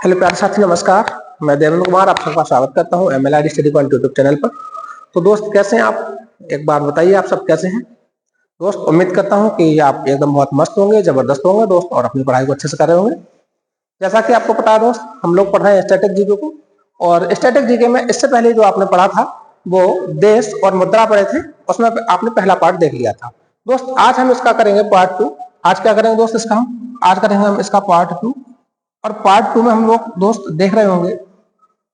Hello प्यारे साथी, नमस्कार। मैं देवेंद्र कुमार आप सबका स्वागत करता हूं MLID study point YouTube channel पर। तो दोस्त, कैसे हैं आप? एक बार बताइए, आप सब कैसे हैं? दोस्त, उम्मीद करता हूं कि आप एकदम बहुत मस्त होंगे, जबरदस्त होंगे दोस्त, और अपनी पढ़ाई को अच्छे से कर रहे होंगे। जैसा कि आपको पता है दोस्त, हम लोग पढ़ रहे हैं स्टैटिक जीके को। और स्टैटिक जीके में इससे पहले जो आपने पढ़ा था वो देश और मुद्रा पढ़े थे, उसमें आपने पहला पार्ट देख लिया था। दोस्त, आज हम इसका करेंगे पार्ट 2। आज क्या करेंगे दोस्त? आज करेंगे हम इसका पार्ट 2। और पार्ट 2 में हम लोग दोस्त देख रहे होंगे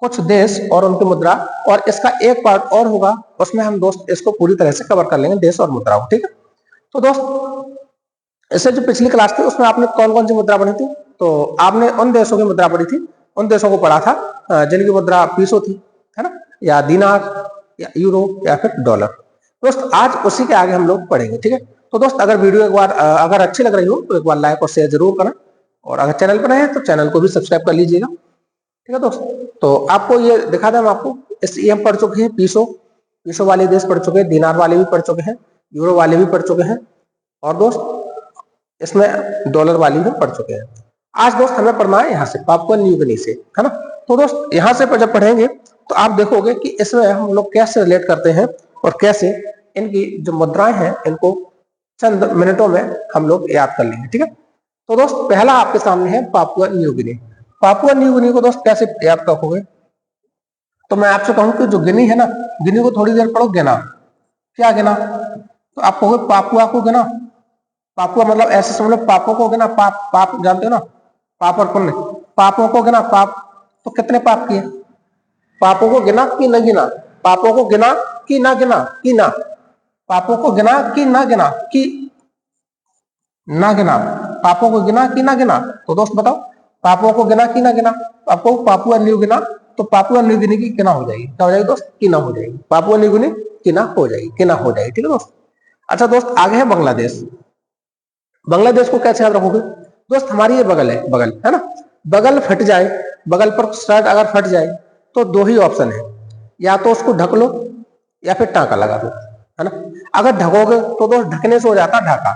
कुछ देश और उनकी मुद्रा, और इसका एक पार्ट और होगा, उसमें हम दोस्त इसको पूरी तरह से कवर कर लेंगे, देश और मुद्रा को। ठीक है? तो दोस्त, इससे जो पिछली क्लास थी उसमें आपने कौन कौन सी मुद्रा पढ़ी थी? तो आपने उन देशों की मुद्रा पढ़ी थी, उन देशों को पढ़ा था जिनकी मुद्रा पीसो थी, है ना, या दिनार, या यूरो, या फिर डॉलर। दोस्त, आज उसी के आगे हम लोग पढ़ेंगे। ठीक है? तो दोस्त, अगर वीडियो एक बार अगर अच्छी लग रही हो तो एक बार लाइक और शेयर जरूर करें, और अगर चैनल पर नए हैं तो चैनल को भी सब्सक्राइब कर लीजिएगा। ठीक है दोस्त? तो आपको ये दिखा दें, हम आपको ये हम पढ़ चुके हैं, पीसो वाले देश पढ़ चुके हैं, दिनार वाले भी पढ़ चुके हैं, यूरो वाले भी पढ़ चुके हैं, और दोस्त इसमें डॉलर वाली भी पढ़ चुके हैं। आज दोस्त हमें पढ़ना है यहाँ से, पापुआ न्यू गिनी से, है ना। तो दोस्त, यहाँ से जब पढ़ेंगे तो आप देखोगे कि इसमें हम लोग कैसे रिलेट करते हैं और कैसे इनकी जो मुद्राएं हैं इनको चंद मिनटों में हम लोग याद कर लेंगे। ठीक है? तो दोस्त, पहला आपके सामने है Papua New Guinea. Papua New Guinea को दोस्त कैसे याद रखोगे? तो मैं आपसे कहूं कि जो गिनी है ना, गिनी को थोड़ी देर पढ़ो गिना। क्या गिना? तो आप कहोगे पापुआ को गिना। पापुआ मतलब ऐसे समझ लो, पापों को गिना। पाप पाप जानते हो ना, पाप और पुण्य। पापों को गिना। पाप तो कितने पाप किए? पापों को गिना कि न गिना? पापों को गिना कि ना गिना? कि ना? पापों को गिना कि ना गिना? कि ना गिना? पापों को गिना कि ना गिना? तो दोस्त बताओ, पापों को गिना कि ना गिना? आपको पापुआ न्यू गिना, तो पापुआ न्यू गिनी की किना हो जाएगी? क्या हो जाएगी दोस्त? किना हो जाएगी। पापुआ न्यू गिनी किना हो जाएगी, किना हो जाएगी। ठीक है दोस्त? अच्छा दोस्त, आगे है बांग्लादेश। बांग्लादेश को कैसे याद रखोगे? दोस्त, हमारी ये बगल है ना। बगल फट जाए, बगल पर शर्ट अगर फट जाए तो दो ही ऑप्शन है, या तो उसको ढक लो या फिर टांका लगा दो, है ना। अगर ढकोगे तो दोस्त ढकने से हो जाता ढाका,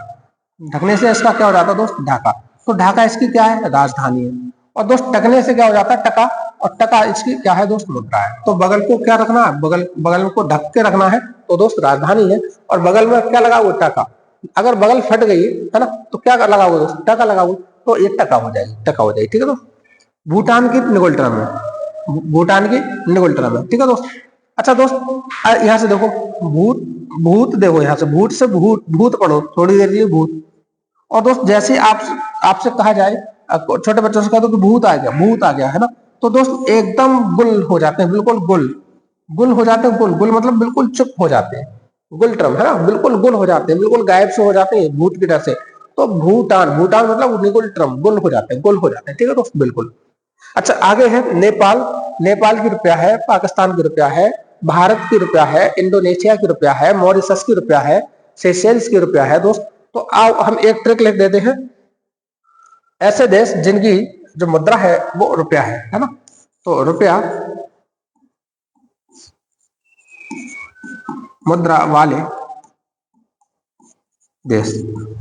ढकने से इसका क्या हो जाता दोस्त? ढाका। तो ढाका इसकी क्या है? राजधानी है। और दोस्त, टकने से क्या हो जाता है? टका। और टका इसकी क्या है दोस्त? मुद्रा है। तो बगल को क्या रखना है? बगल को ढक के रखना है, तो दोस्त राजधानी है। और बगल में क्या लगा हुआ? टका। अगर बगल फट गई है ना, तो क्या लगा हुआ दोस्त? टका लगा हुआ, तो ये टका हो जाएगी, टका हो जाएगी। ठीक है दोस्त? भूटान की निगोल टर्म है, भूटान की निगोल टर्म है। ठीक है दोस्त? अच्छा दोस्त, यहाँ से देखो, भूत भूत देखो, यहाँ से भूत से भूत भूत पढ़ो थोड़ी देर के लिए, भूत। और दोस्त, जैसे आप आपसे कहा जाए, छोटे बच्चों से कह दो कि भूत आ गया, भूत आ गया, है ना, तो दोस्त एकदम गुल हो जाते हैं, बिल्कुल गुल गुल हो जाते हैं। गुल गुल मतलब बिल्कुल चुप हो जाते हैं। गुल टर्म है ना, बिल्कुल गुल हो जाते हैं, बिल्कुल गायब से हो जाते हैं भूत की डर से। तो भूटान, भूटान मतलब बिल्कुल टर्म, गुल हो जाते हैं, गुल हो जाते हैं। ठीक है दोस्त? बिल्कुल। अच्छा, आगे है नेपाल। नेपाल की रुपया है, पाकिस्तान की रुपया है, भारत की रुपया है, इंडोनेशिया की रुपया है, मॉरिशस की रुपया है, सेशेल्स की रुपया है दोस्त। तो आओ हम एक ट्रिक लिख देते हैं, ऐसे देश जिनकी जो मुद्रा है वो रुपया है ना। तो रुपया मुद्रा वाले देश,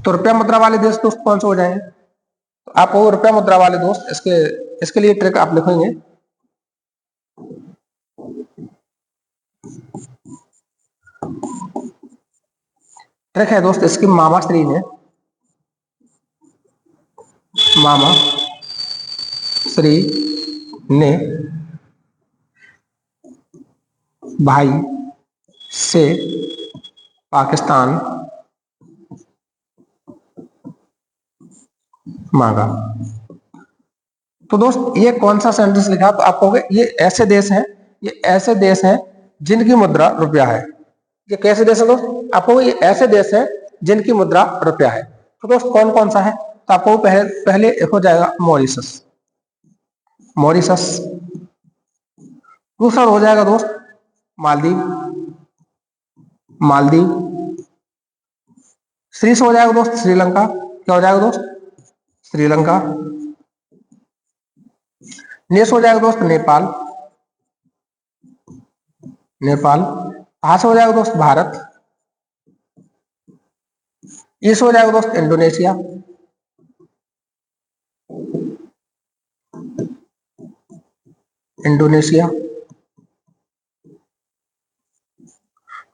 तो रुपया मुद्रा वाले देश दोस्त कौन से हो जाएंगे? तो आप वो रुपया मुद्रा वाले दोस्त, इसके इसके लिए ट्रिक आप लिखेंगे। ट्रिक है दोस्त इसकी, मामा श्री ने, मामा श्री ने भाई से पाकिस्तान मांगा। तो दोस्त, ये कौन सा सेंटेंस लिखा? तो आप कहोगे ये ऐसे देश हैं, ये ऐसे देश हैं जिनकी मुद्रा रुपया है। ये कैसे देश है दोस्त? आप कहोगे ये ऐसे देश हैं जिनकी मुद्रा रुपया है। तो दोस्त, कौन कौन सा है? तो आपको पहले पहले हो जाएगा मॉरिशस, मॉरिशस। दूसरा हो जाएगा दोस्त मालदीव, मालदीव। श्री से हो जाएगा दोस्त श्रीलंका। क्या हो जाएगा दोस्त? श्रीलंका। ने से हो जाएगा दोस्त नेपाल, नेपाल। कहां से हो जाएगा दोस्त? भारत। ये से हो जाएगा दोस्त इंडोनेशिया। इंडोनेशिया।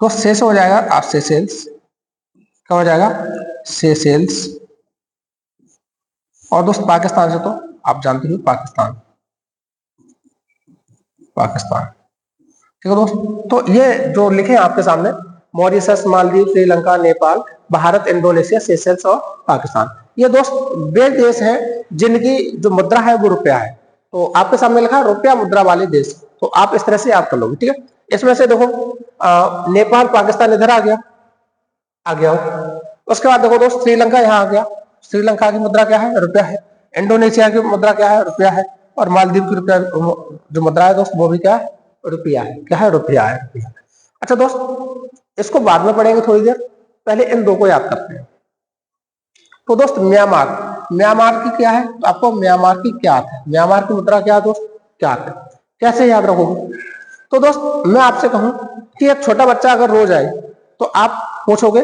तो से हो जाएगा आप सेशेल्स, क्या हो जाएगा सेशेल्स। और दोस्त पाकिस्तान से तो आप जानते हो पाकिस्तान, पाकिस्तान। ठीक है दोस्त, तो ये जो लिखे हैं आपके सामने Mauritius, Maldives, Sri Lanka, Nepal, Bharat, Indonesia, Seychelles और पाकिस्तान, ये दोस्त वे देश हैं जिनकी जो मुद्रा है वो रुपया है। तो आपके सामने लिखा है रुपया मुद्रा वाले देश, तो आप इस तरह से याद कर लोगे। ठीक है, इसमें से देखो नेपाल, पाकिस्तान इधर आ गया हो। उसके बाद देखो दोस्त श्रीलंका यहाँ आ गया, श्रीलंका की मुद्रा क्या है रुपया है। इंडोनेशिया की मुद्रा क्या है रुपया है। और मालदीव की रुपया जो मुद्रा है दोस्त वो भी क्या है रुपया है। क्या है रुपया है, रुपया। अच्छा दोस्त इसको बाद में पढ़ेंगे थोड़ी देर, पहले इन दो को याद करते हैं। तो दोस्त म्यांमार, म्यांमार की क्या है, तो आपको म्यांमार की क्या है, म्यांमार की मुद्रा क्या है दोस्त क्या है, कैसे याद रखोगे। तो दोस्त मैं आपसे कहूं कि एक छोटा बच्चा अगर रो जाए तो आप पूछोगे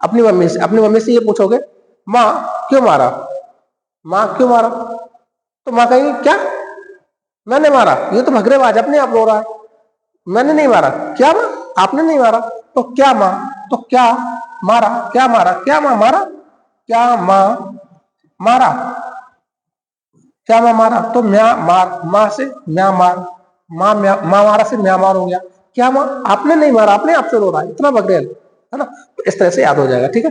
अपनी मम्मी से ये पूछोगे माँ क्यों मारा, माँ क्यों मारा। तो माँ कहेगी क्या मैंने मारा, ये तो भगरेबाज अपने आप रो रहा है, मैंने नहीं मारा। क्या माँ आपने नहीं मारा, तो क्या माँ, तो क्या मारा, क्या मारा, क्या माँ मारा, क्या माँ मारा, क्या माँ मारा। तो म्यांमार, माँ से म्यांमार, माँ मारा से म्यांमार हो गया। क्या माँ आपने नहीं मारा, अपने आप से रो रहा है, इतना बगरेल है ना। तो इस तरह से याद हो जाएगा। ठीक है,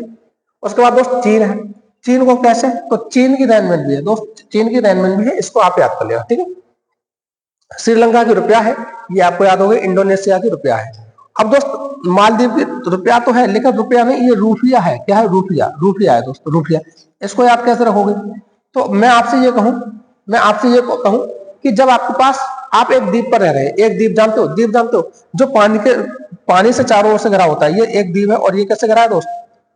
उसके बाद दोस्त चीन है, चीन को कैसे, तो चीन की असाइनमेंट भी है दोस्त, चीन की असाइनमेंट भी है, इसको आप याद कर लेगा। ठीक है, श्रीलंका की रुपया है, ये आपको याद होगा, इंडोनेशिया की रुपया है। अब दोस्त मालदीव की रुपया तो है लेकिन रुपया नहीं, ये रूफिया है। क्या है रूफिया, रूफिया है दोस्त, रूफिया। इसको याद कैसे रखोगे, तो मैं आपसे ये कहूं कि जब आपके पास आप एक द्वीप पर रह रहे हैं, एक द्वीप जानते हो, द्वीप जानते हो जो पानी से चारों ओर से घिरा होता है, ये एक द्वीप है। और ये कैसे घिरा है दोस्त,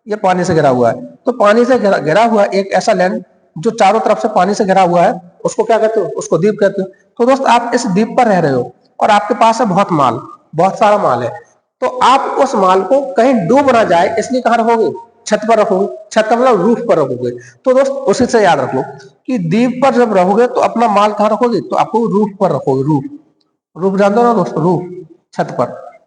ये पानी से घिरा हुआ है। तो पानी से घिरा हुआ एक ऐसा लैंड जो चारों तरफ से पानी से घिरा हुआ है, उसको क्या कहते हो, उसको द्वीप कहते हो। तो दोस्त आप इस द्वीप पर रह रहे हो और आपके पास है बहुत माल, बहुत सारा माल है। तो आप उस माल को कहीं डूब ना जाए इसलिए कहां रखोगे, छत पर रखोगे, छत का मतलब रूफ पर रखोगे। तो दोस्त उसी से याद रख लो कि द्वीप पर जब रहोगे तो अपना माल कहां रखोगे, तो आपको रूफ पर रखोगे। रूफ, रूफ जानते हो ना दोस्त, रूफ छत पर।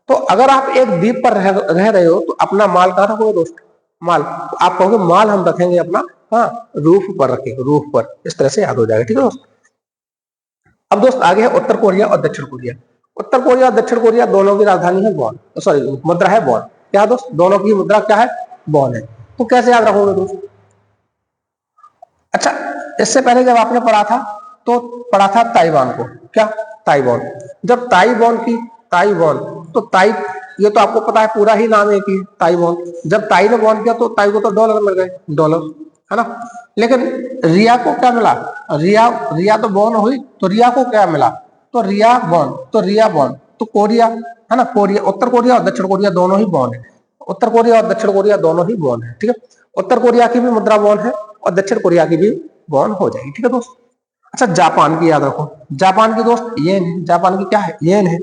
तो अगर आप एक द्वीप पर रह रहे हो तो अपना माल कहां रखोगे दोस्त, माल, तो आप कहोगे माल हम रखेंगे अपना हाँ रूफ पर रखेंगे, रूफ पर। इस तरह से याद हो जाएगा। ठीक है दोस्त, अब दोस्त आगे है उत्तर कोरिया और दक्षिण कोरिया। उत्तर कोरिया और दक्षिण कोरिया दोनों की राजधानी है बॉन, सॉरी मुद्रा है बॉन। क्या दोस्त, दोनों की मुद्रा क्या है, बॉन है। तो कैसे याद रखोगे दोस्त। अच्छा इससे पहले जब आपने पढ़ा था तो पढ़ा था ताइवान को, क्या ताइवान। जब ताइवान तो ताई, ये तो आपको पता है पूरा ही नाम एक ही ताइवान। जब ताई ने बॉन किया तो ताई को तो डॉलर मिल गए, डॉलर है ना। लेकिन रिया को क्या मिला, रिया तो बॉन हुई तो रिया को क्या मिला, तो रिया बॉन, तो रिया बॉन। तो कोरिया है ना, कोरिया, उत्तर कोरिया और दक्षिण कोरिया दोनों ही बॉन है। उत्तर कोरिया और दक्षिण कोरिया दोनों ही बॉन है। ठीक है, उत्तर कोरिया की भी मुद्रा बॉन है और दक्षिण कोरिया की भी बॉन हो जाएगी। ठीक है दोस्त। अच्छा जापान की याद रखो, जापान की दोस्त येन है, जापान की क्या है येन है।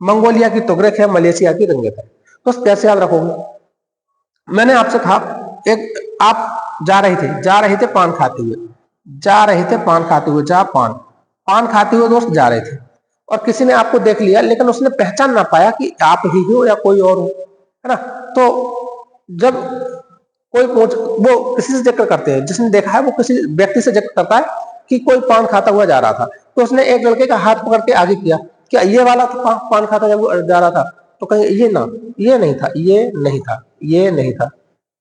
मंगोलिया की तुगरेक है, मलेशिया की रिंगिट है। दोस्त कैसे याद रखोगे, मैंने आपसे कहा एक आप जा रहे थे पान खाते हुए, जापान पान खाते हुए दोस्त जा रहे थे और किसी ने आपको देख लिया लेकिन उसने पहचान ना पाया कि आप ही हो या कोई और हो, है ना। तो जब कोई वो किसी से जिक्र करते हैं, जिसने देखा है वो किसी व्यक्ति से जिक्र करता है कि कोई पान खाता हुआ जा रहा था। तो उसने एक लड़के का हाथ पकड़ के आगे किया, क्या ये वाला तो पान खाता जा रहा था, तो कहीं ये ना, ये नहीं था, ये नहीं था, ये नहीं था,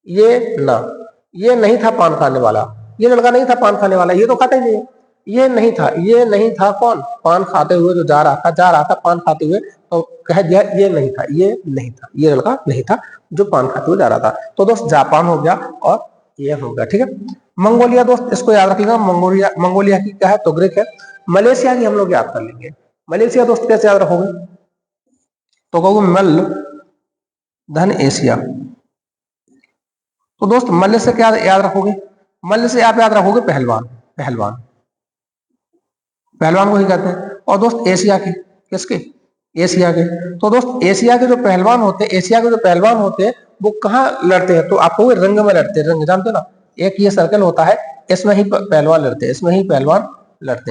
ये ना, ये नहीं था पान खाने वाला, ये लड़का नहीं था पान खाने वाला, ये तो खाता ही नहीं है। ये नहीं था कौन, पान खाते हुए जो जा रहा था पान खाते हुए, तो कह दिया ये नहीं था, ये लड़का नहीं था जो पान खाते हुए जा रहा था। तो दोस्त जापान हो गया और ये हो गया। ठीक है, मंगोलिया दोस्त इसको याद रखिएगा, मंगोलिया की क्या है तुगरिक है। मलेशिया की हम लोग याद कर लेंगे। मलेशिया दोस्त कैसे याद रखोगे, तो कहोगे मल धन एशिया। तो दोस्त मल्ल से क्या याद रखोगे, मल्ल से आप याद रखोगे पहलवान, पहलवान को ही कहते हैं। और दोस्त एशिया के, किसके, एशिया के। तो दोस्त एशिया के जो पहलवान होते हैं वो कहाँ लड़ते हैं, तो आपको रंग में लड़ते हैं, रंग जानते हो ना, एक ये सर्कल होता है, इसमें ही पहलवान लड़ते हैं,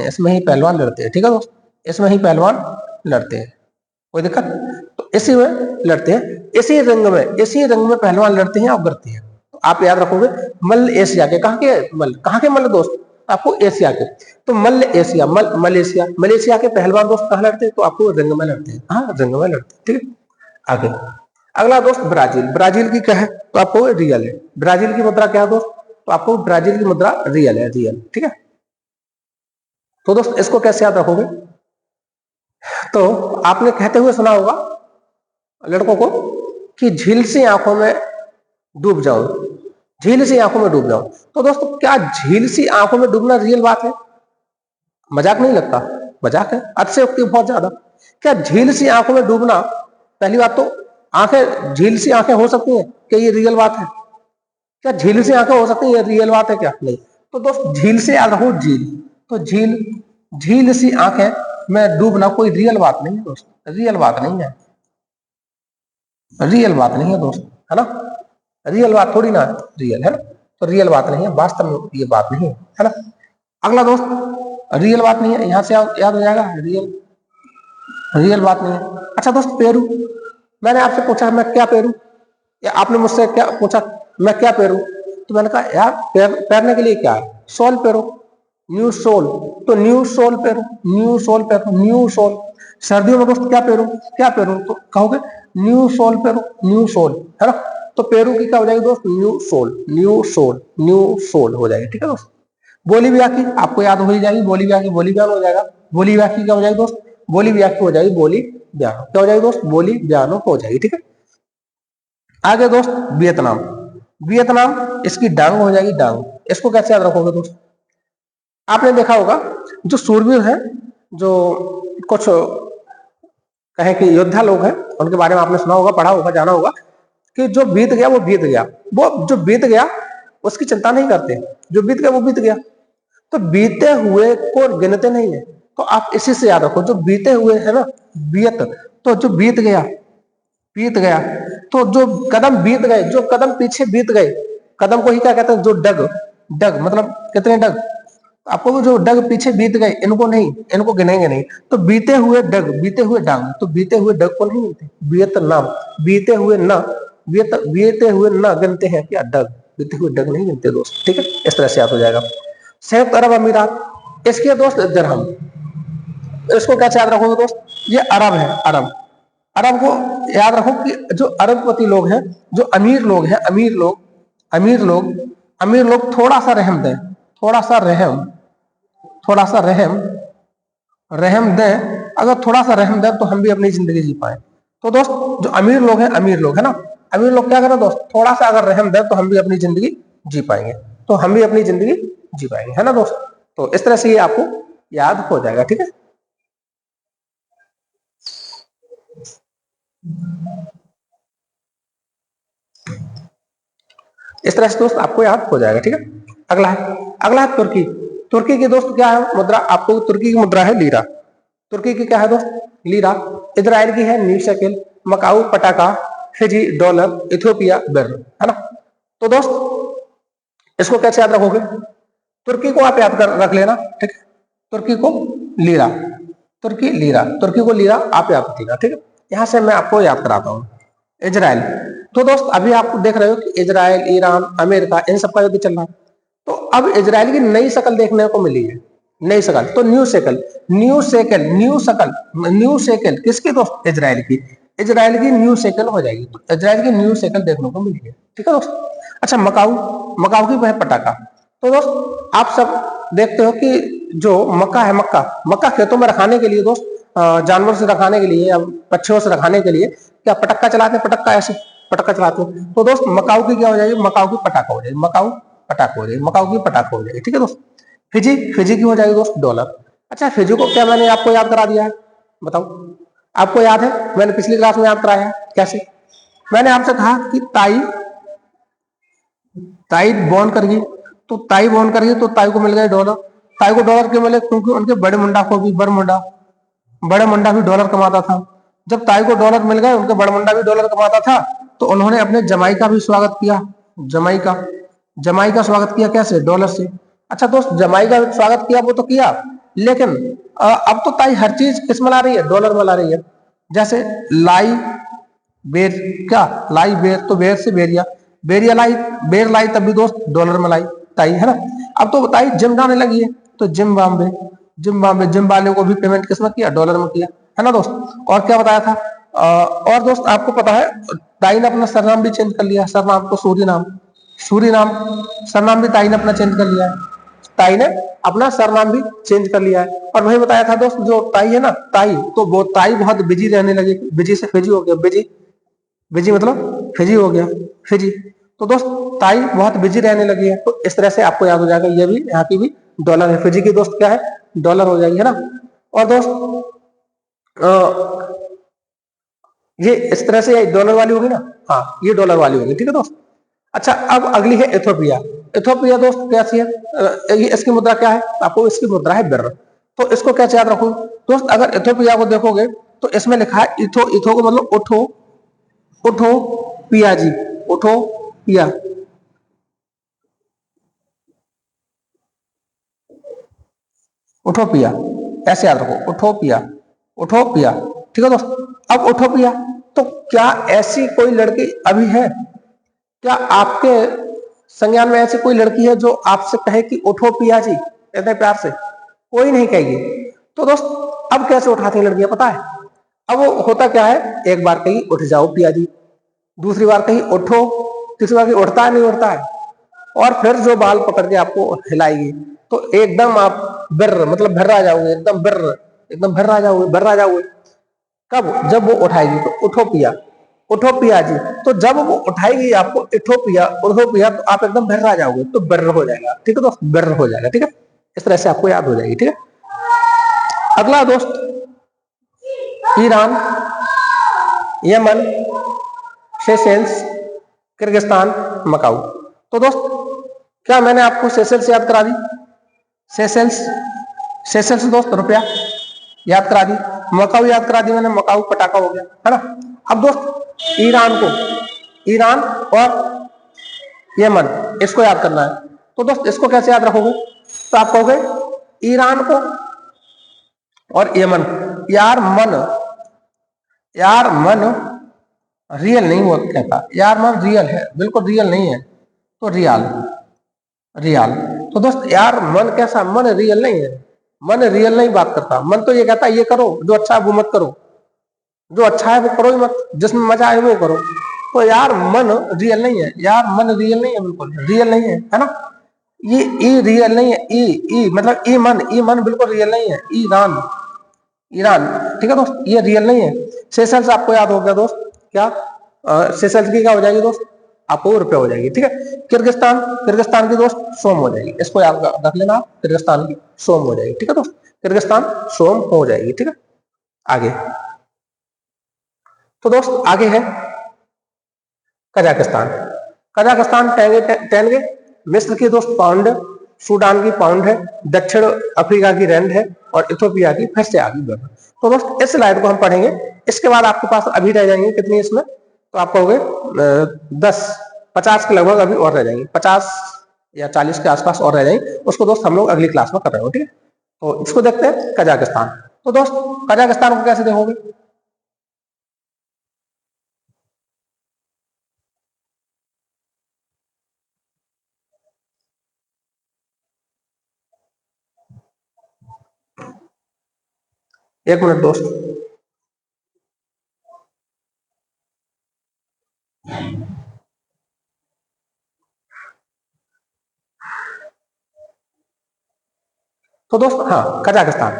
इसमें ही पहलवान लड़ते हैं। ठीक है दोस्त, इसमें ही पहलवान लड़ते हैं, कोई दिक्कत? तो इसी में लड़ते हैं, इसी रंग में पहलवान लड़ते हैं और गिरते हैं। तो आप याद रखोगे मल्ल एशिया के, कहाँ के मल्ल दोस्त? आपको एशिया के। तो मल्ल एशिया, मलेशिया, मलेशिया के पहलवान दोस्त कहाँ लड़ते हैं? तो आपको रिंग में लड़ते हैं, हाँ रिंग में लड़ते हैं, ठीक है। आगे अगला दोस्त ब्राजील, ब्राजील की क्या है? तो आपको रियल है। ब्राजील की मुद्रा क्या है दोस्त? तो आपको ब्राजील की मुद्रा रियल है, रियल, ठीक है। तो दोस्त इसको कैसे याद रखोगे? तो आपने कहते हुए सुना होगा लड़कों को कि झील सी आंखों में डूब जाओ, झील सी आंखों में डूब जाओ। तो दोस्तों क्या झील सी आंखों में डूबना रियल बात है? मजाक नहीं लगता? मजाक है, अतिशयोक्ति बहुत ज्यादा। क्या झील सी आंखों में डूबना, पहली बात तो आंखें, झील सी आंखें हो सकती हैं क्या? ये रियल बात है क्या? झील सी आंखें हो सकती हैं, ये रियल बात है क्या? नहीं। तो दोस्त झील से याद रखो, झील। तो झील सी आंखें में डूबना कोई रियल बात नहीं है दोस्त, रियल बात नहीं है, रियल बात नहीं है दोस्त, है ना। रियल बात थोड़ी ना रियल है ना, तो रियल बात नहीं है, वास्तव में ये बात नहीं है ना। अगला दोस्त रियल बात नहीं है, यहां से याद हो जाएगा रियल बात नहीं है। अच्छा दोस्त पेरू, मैंने आपसे पूछा मैं क्या पेरू, या आपने मुझसे क्या पूछा मैं क्या पेरू, तो मैंने कहा यार पैरने के लिए क्या है? सोल पेरो, न्यू सोल। तो न्यू सोल पेरो, न्यू सोल पेरो, न्यू सोल। सर्दियों में दोस्त क्या पेरू, क्या पेरू? तो कहोगे न्यू सोल पेरो, न्यू सोल, है ना। तो पेरू की क्या हो जाएगी दोस्त? न्यू सोल, न्यू सोल, न्यू सोल हो जाएगी, ठीक है दोस्त। बोलीविया की आपको याद हो ही जाएगी, बोलीविया की बोलीवियानो हो जाएगा। बोलीविया की क्या हो जाएगी दोस्त? बोलीविया की हो जाएगी बोलीवियानो। क्या हो जाएगी दोस्त? बोलीवियानो हो जाएगी, ठीक है। आगे दोस्त वियतनाम, वियतनाम इसकी डांग हो जाएगी डांग। इसको कैसे याद रखोगे दोस्त? आपने देखा होगा जो सूरवीर है, जो कुछ कहें कि योद्धा लोग हैं, उनके बारे में आपने सुना होगा, पढ़ा होगा, जाना होगा कि जो बीत गया वो बीत गया, वो जो बीत गया उसकी चिंता नहीं करते, जो बीत गया वो बीत गया। तो बीते हुए को गिनते नहीं है। तो आप इसी से याद रखो, जो बीते हुए है ना, बीत, तो जो बीत गया, बीत गया, तो जो कदम बीत गए, जो कदम पीछे बीत गए, कदम को ही क्या कहते हैं? जो डग, डग मतलब कितने डग, आपको जो डग पीछे बीत गए इनको नहीं, इनको गिनेंगे नहीं। तो बीते हुए डग, बीते हुए डांग, तो बीते हुए डग को नहीं गिनते, वियतनाम, बीते हुए न, बीते हुए न गिनते हैं क्या? डग, बीते हुए डग नहीं गिनते दोस्त, ठीक है। इस तरह से याद हो जाएगा। संयुक्त अरब अमीरात, इसके दोस्त दिरहम, इसको कैसे याद रखोगे दोस्त? ये अरब है, अरब। अरब को याद रखो कि जो अरबपति लोग हैं, जो अमीर लोग हैं, अमीर लोग, अमीर लोग, अमीर लोग थोड़ा सा रहम दें, थोड़ा सा रहम, थोड़ा सा रहम, रहम दें। अगर थोड़ा सा रहम दें तो हम भी अपनी जिंदगी जी पाए। तो दोस्त जो अमीर लोग हैं, अमीर लोग है ना, अमीर लोग क्या करें दोस्त? थोड़ा सा अगर रहम दें तो हम भी अपनी जिंदगी जी पाएंगे, तो हम भी अपनी जिंदगी जी पाएंगे, है ना दोस्त। तो इस तरह से ये आपको याद हो जाएगा, ठीक है। इस तरह से दोस्त आपको याद हो जाएगा, ठीक है। अगला है तुर्की। तुर्की की दोस्त क्या है मुद्रा? आपको तुर्की की मुद्रा है लीरा। तुर्की की क्या है दोस्त? लीरा। इजराइल की है नी शकेल, मकाऊ पटाका, फिजी डॉलर, इथियोपिया बिर, है ना। तो दोस्त इसको कैसे याद रखोगे? तुर्की को आप याद कर रख लेना, ठीक है। तुर्की को लीरा, तुर्की लीरा, तुर्की को लीरा आप याद रखिएगा, ठीक है। यहां से मैं आपको याद कराता हूं। इजराइल, तो दोस्त अभी आप देख रहे हो कि इजराइल, ईरान, अमेरिका, इन सबका युद्ध चल रहा है। तो अब इजराइल की नई शकल देखने को मिली है, नई शकल। तो new shackle, new shackle, new शकल, न्यू शेकल किसकी दोस्त? इजराइल की। इजराइल की न्यू शेकल हो जाएगी, तो इजराइल की न्यू शेकल देखने को मिली है, ठीक है दोस्त। अच्छा मकाऊ, मकाऊ की वह पटाखा। तो दोस्त आप सब देखते हो कि जो मक्का है, मक्का, मक्का खेतों में रखाने के लिए दोस्त, जानवर से रखाने के लिए या पक्षियों से रखाने के लिए क्या पटक्का चलाते हैं? पटक्का, ऐसे पटक्का चलाते हैं। तो दोस्त मकाऊ की क्या हो जाएगी? मकाऊ की पटाखा हो जाएगी, मकाऊ पटाखा हो जाएगी, मकाऊ की पटाखा हो जाएगी, ठीक है दोस्त। फिजी, फिजी की हो जाएगी दोस्त डॉलर। अच्छा फिजी को क्या मैंने आपको याद करा दिया है? बताओ, आपको याद है? मैंने पिछली क्लास में याद कराया है, कैसे? मैंने आपसे कहा कि ताई, ताई बॉर्न करिए, तो ताई बॉर्न करिए तो ताई को मिल गए डॉलर। ताई को डॉलर क्यों मिले? क्योंकि उनके बड़े मुंडा को भी, बड़े मुंडा भी डॉलर कमाता था। जब ताई को डॉलर मिल गए, उनके बड़े मुंडा भी डॉलर कमाता था, तो उन्होंने अपने जमाई का भी स्वागत किया, जमाई का, जमाई का स्वागत किया कैसे? डॉलर से। अच्छा दोस्त जमाई का स्वागत किया वो तो किया, लेकिन अब तो ताई हर चीज किस में ला रही है, डॉलर में ला रही है। जैसे लाई बेर, क्या लाई बेर, तो बेर से बेरिया, बेरिया लाई, बेर लाई तब भी दोस्त डॉलर में लाई ताई, है ना। अब तो ताई जिम जाने लगी है, तो gym Bombay, gym Bombay, gym वाले को भी पेमेंट किस में किया, डॉलर में किया, है ना दोस्त। और क्या बताया था, और दोस्त आपको पता है ताई ने अपना सरनाम भी चेंज कर लिया, सरनाम को सूरी नाम, सूरी नाम, सरनाम भी ताई ने अपना चेंज कर लिया है, ताई ने अपना सरनाम भी चेंज कर लिया है। और वही बताया था दोस्त, जो ताई है ना, ताई, तो वो ताई बहुत बिजी रहने लगी, बिजी से फिजी हो गया, बिजी, बिजी मतलब फिजी हो गया, फिजी। तो दोस्त ताई बहुत बिजी रहने लगी है, तो इस तरह से आपको याद हो जाएगा, ये भी यहाँ की भी डॉलर है, फिजी की दोस्त क्या है, डॉलर हो जाएगी, है ना। और दोस्त ये इस तरह से डॉलर वाली होगी ना, हाँ ये डॉलर वाली होगी, ठीक है दोस्त। अच्छा अब अगली है इथोपिया। इथोपिया दोस्त कैसी है, ये इसकी मुद्रा क्या है, आपको इसकी मुद्रा है बिर। तो इसको कैसे याद रखो दोस्त, अगर इथोपिया को देखोगे तो इसमें लिखा है इथो, इथो को मतलब उठो, उठो पिया जी, उठो पिया, उठो पिया, ऐसे याद रखो, उठो पिया, उठो पिया, ठीक है दोस्त। अब उठो पिया, तो क्या ऐसी कोई लड़की अभी है, क्या आपके संज्ञान में ऐसी कोई लड़की है जो आपसे कहे कि उठो पिया जी इतने प्यार से, कोई नहीं कहेगी। तो दोस्त अब कैसे उठाती हैं लड़कियां पता है, अब वो होता क्या है, एक बार कही उठ जाओ पिया जी, दूसरी बार कही उठो, तीसरी बार कही उठता है नहीं उठता है, और फिर जो बाल पकड़ के आपको हिलाएगी, तो एकदम आप बिर्र मतलब भर्रा जाओगे, एकदम बिर्र, एकदम भर्रा जाओगे, भर्रा जाओगे। कब, जब वो उठाएगी, तो उठो पिया, उठो पिया जी। तो जब वो उठाएगी आपको उठो पिया, उठो पिया, तो आप एकदम भर्रा जाओगे, तो बिर्र हो जाएगा, ठीक है दोस्त, बिर्र हो जाएगा, ठीक है। इस तरह से आपको याद हो जाएगी, ठीक है। अगला दोस्त Iran, Yemen, Seychelles, Kyrgyzstan, Macau. तो दोस्त क्या मैंने आपको सेशेल्स याद करा दी, सेशेल्स, सेशेल्स दोस्त रुपया याद करा दी, मकाऊ याद करा दी मैंने, मकाऊ पटाखा हो गया, है ना। अब दोस्त ईरान को, ईरान और यमन, इसको याद करना है। तो दोस्त इसको कैसे याद रखोगे, तो आप कहोगे ईरान को और यमन, यार मन, यार मन रियल नहीं हुआ कहता, यार मन रियल है, बिल्कुल रियल नहीं है, तो रियाल, रियाल। तो दोस्त यार मन कैसा, मन रियल नहीं है, मन रियल नहीं बात करता, मन तो ये कहता है ये करो, जो अच्छा है वो मत करो, जो अच्छा है वो करो ही मत, जिसमें मजा आए वो करो। तो यार मन रियल नहीं है, यार मन रियल नहीं है, बिल्कुल रियल नहीं है ना। ये ई रियल नहीं है, ई मतलब ई मन बिल्कुल रियल नहीं है, ईरान, ईरान, ठीक है दोस्त, ये रियल नहीं है। सेशल्स आपको याद हो गया दोस्त, क्या सेशल्स की क्या हो जाएगी दोस्त, आपको रुपये हो जाएगी, ठीक है। किर्गिस्तान, किर्गिस्तान की दोस्त सोम हो जाएगी, इसको याद रख लेना, किर्गिस्तान की सोम हो जाएगी, ठीक है दोस्त, किर्गिस्तान सोम हो जाएगी, ठीक है। आगे, तो दोस्त आगे है कजाकिस्तान, कजाकिस्तान टेंगे, टेंगे, मिस्र की दोस्त पाउंड, सूडान की पाउंड है, दक्षिण अफ्रीका की रैंड है, और इथोपिया की फिर से आगे बढ़। तो दोस्त इस स्लाइड को हम पढ़ेंगे, इसके बाद आपके पास अभी रह जाएंगे कितनी इसमें, तो आप कहोगे 10-50 के लगभग अभी और रह जाएंगे, 50 या 40 के आसपास और रह जाएंगे, उसको दोस्त हम लोग अगली क्लास में कर रहे हो, ठीक है। तो इसको देखते हैं कजाकिस्तान। तो दोस्त कजाकिस्तान को कैसे देखोगे, एक मिनट दोस्त, तो दोस्त हाँ कजाकिस्तान,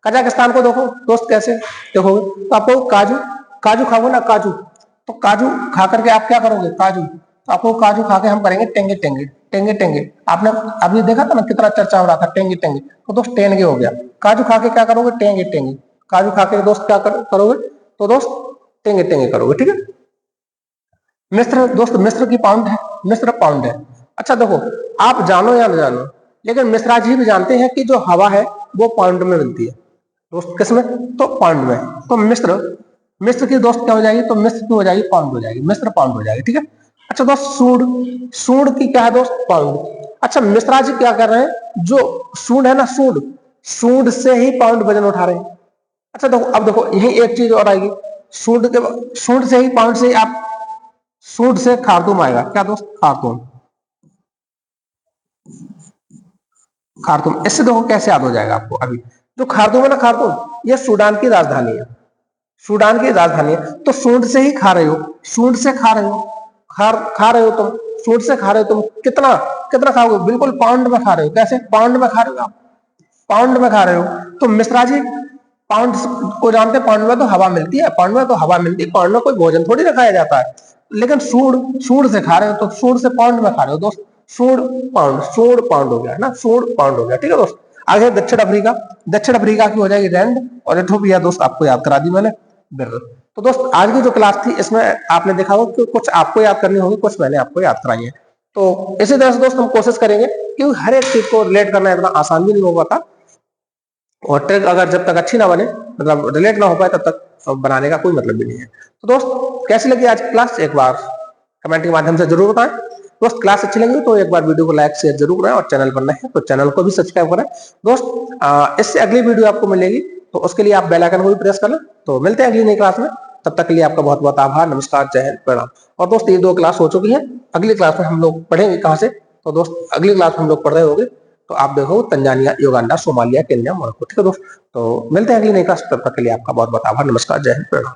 कजाकिस्तान को देखो दोस्त कैसे देखोगे, तो आपको काजू, काजू खाओगे ना काजू, तो काजू खा करके आप क्या करोगे, काजू, तो आपको काजू खा के हम करेंगे टेंगे टेंगे, टेंगे टेंगे। आपने अभी देखा था ना कितना चर्चा हो रहा था टेंगे टेंगे, तो दोस्त टेंगे हो गया, काजू खा के क्या करोगे, टेंगे टेंगे, काजू खा के दोस्त क्या करोगे, तो दोस्त टेंगे टेंगे करोगे, ठीक है। मिस्र दोस्त, मिस्र की पाउंड है, मिस्र पाउंड है। अच्छा देखो, आप जानो या न जानो, लेकिन मिश्रा जी भी जानते हैं कि जो हवा है वो पाउंड में मिलती है दोस्त, किसमें, तो पाउंड में। तो मिस्र, मिस्र की दोस्त क्या हो जाएगी, तो मिस्र की हो जाएगी पाउंड हो जाएगी, मिस्र पाउंड हो जाएगी, ठीक है। अच्छा दोस्त सूड, सूड की क्या है दोस्त, पाउंड। अच्छा मिश्रा जी क्या कर रहे हैं, जो सूड है ना, सूड, सूंड से ही पाउंड वजन उठा रहे हैं। अच्छा देखो, अब देखो यही एक चीज और आएगी, सूंड से ही पाउंड से आप सूंड से खारतूम आएगा। क्या दोस्त? खारतूम। खारतूम इससे देखो कैसे याद हो जाएगा आपको। अभी जो खारतूम है ना, खारतूम ये सूडान की राजधानी है। सूडान की राजधानी है। तो सूंड से ही खा रहे हो, सूंड से खा रहे हो, खा रहे हो तुम, सूंड से खा रहे हो तुम। कितना कितना खाओगे? बिल्कुल पाउंड में खा रहे हो। कैसे? पाउंड में खा रहे हो आप, पाउंड में खा रहे हो। तो मिश्रा जी पाउंड को जानते हैं, पाउंड में तो हवा मिलती है, पाउंड में तो हवा मिलती है, पाउंड में कोई भोजन थोड़ी ना खाया जाता है। लेकिन सूंड सूंड से खा रहे हो, तो सूंड से पाउंड में खा रहे हो दोस्त। सूंड पाउंड हो गया ना, सूंड पाउंड हो गया। ठीक है दोस्त। आगे दक्षिण अफ्रीका। दक्षिण अफ्रीका की हो जाएगी रैंड, और इथोपिया दोस्त आपको याद करा दी मैंने, बिर। तो दोस्त आज की जो क्लास थी इसमें आपने देखा होगा कि कुछ आपको याद करनी होगी, कुछ मैंने आपको याद कराई है। तो इसी तरह से दोस्त हम कोशिश करेंगे कि हर एक चीज को रिलेट करना इतना आसान भी नहीं हो पाता, और ट्रिक अगर जब तक अच्छी ना बने, मतलब रिलेट ना हो पाए, तब तक बनाने का कोई मतलब भी नहीं है। तो दोस्त कैसी लगी आज क्लास, एक बार कमेंट के माध्यम से जरूर बताएं। दोस्त क्लास अच्छी लगी तो एक बार वीडियो को लाइक शेयर जरूर करें, और चैनल पर नए हैं तो चैनल को भी सब्सक्राइब करें। दोस्त इससे अगली वीडियो आपको मिलेगी, तो उसके लिए आप बेल आइकन को भी प्रेस कर लें। तो मिलते हैं अगली नई क्लास में, तब तक के लिए आपका बहुत बहुत आभार, नमस्कार, जय हिंद, प्रणाम। और दोस्त ये 2 क्लास हो चुकी है, अगली क्लास में हम लोग पढ़ेंगे कहाँ से? तो दोस्त अगली क्लास में हम लोग पढ़ रहे होंगे, तो आप देखो Tanzania, Uganda, Somalia, Kenya, Morocco. ठीक है दोस्त। तो मिलते हैं अगली नई क्लास, तब तक के लिए आपका बहुत बहुत आभार, नमस्कार, जय हिंद, प्रणाम।